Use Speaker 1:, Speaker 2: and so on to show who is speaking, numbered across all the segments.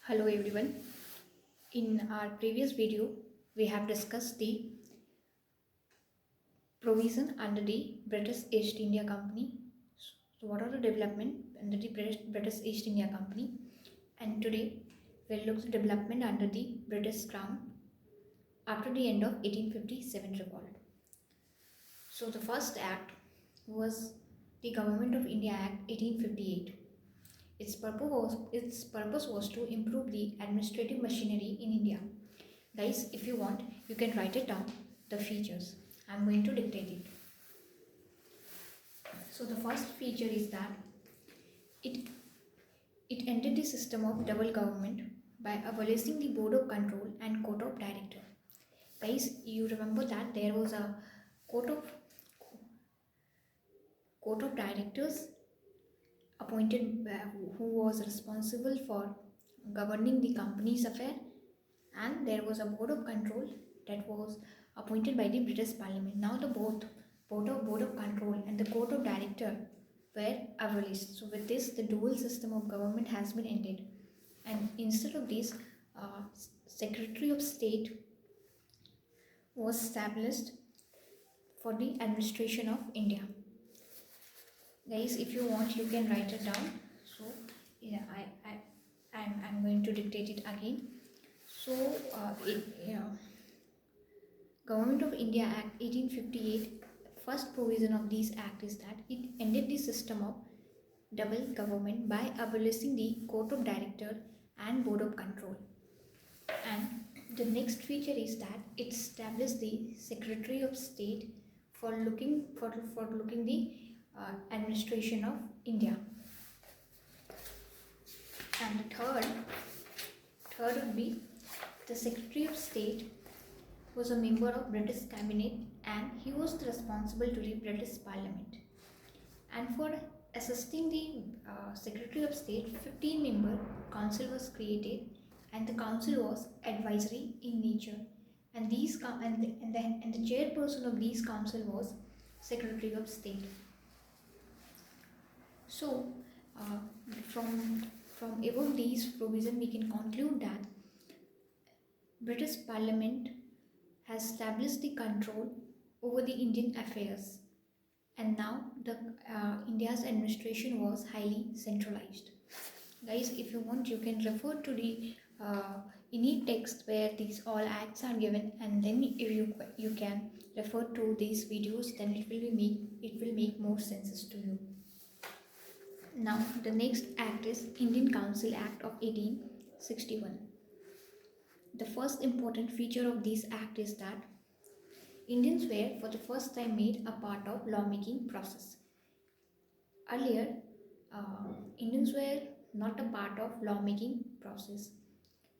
Speaker 1: Hello everyone. In our previous video, we have discussed the provision under the British East India Company. So, what are the development under the British East India Company? And today, we'll look at the development under the British Crown after the end of 1857 revolt. So, the first act was the Government of India Act 1858. Its purpose was to improve the administrative machinery in India. Guys, if you want, you can write it down, the features. I'm going to dictate it. So the first feature is that it it ended the system of double government by abolishing the board of control and court of director. Guys, you remember that there was a court of court of directors appointed who was responsible for governing the company's affair, and there was a board of control that was appointed by the British Parliament. Now the board of control and the court of director were abolished. So with this, the dual system of government has been ended, and instead of this, Secretary of State was established for the administration of India. Guys, if you want, you can write it down. So yeah, I'm going to dictate it again. So Government of India Act 1858, first provision of this act is that it ended the system of double government by abolishing the court of director and board of control. And the next feature is that it established the Secretary of State for looking the administration of India. And the third would be the Secretary of State was a member of British cabinet, and he was responsible to the British Parliament. And for assisting the Secretary of State, 15-member council was created, and the council was advisory in nature. And the chairperson of these council was Secretary of State. So, from above these provision, we can conclude that British Parliament has established the control over the Indian affairs, and now the India's administration was highly centralized. Guys, if you want, you can refer to the any text where these all acts are given, and then if you can refer to these videos, then it will make more senses to you. Now the next act is Indian Council Act of 1861. The first important feature of this act is that Indians were for the first time made a part of lawmaking process. Earlier, Indians were not a part of lawmaking process.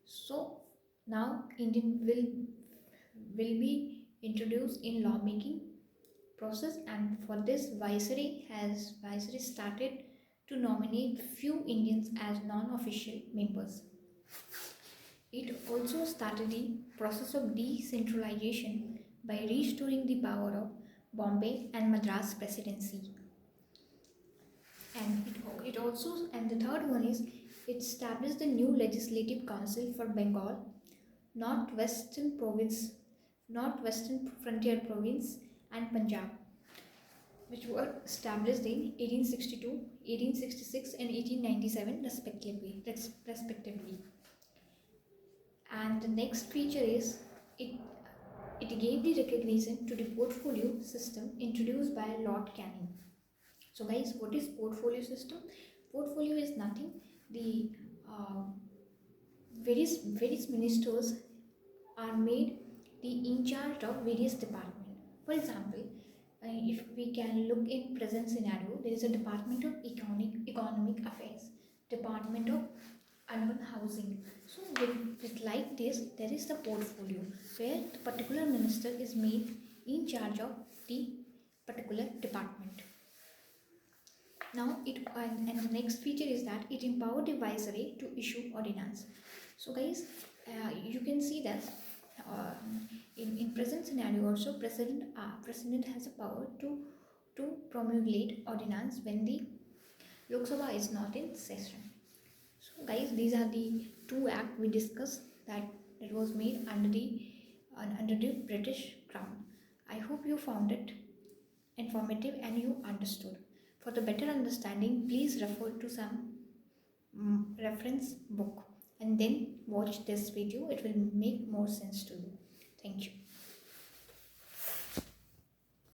Speaker 1: So now Indian will be introduced in lawmaking process, and for this Viceroy started to nominate few Indians as non-official members. It also started the process of decentralization by restoring the power of Bombay and Madras presidency. And the third one is it established the new legislative council for Bengal, Northwestern Frontier Province, and Punjab, which were established in 1862, 1866, and 1897 respectively. And the next feature is it gave the recognition to the portfolio system introduced by Lord Canning. So guys, what is portfolio system? Portfolio is nothing. The various ministers are made the in charge of various departments. For example, if we can look in present scenario, there is a Department of Economic Affairs, Department of Urban Housing. So with like this, there is the portfolio where the particular minister is made in charge of the particular department. Now and the next feature is that it empowered the Viceroy to issue ordinance. So guys, you can see that in present scenario also president has a power to promulgate ordinance when the Lok Sabha is not in session. So So guys, these are the two acts we discussed that it was made under the British Crown. I hope you found it informative and you understood. For the better understanding, please refer to some reference book and then watch this video. It will make more sense to you. Thank you.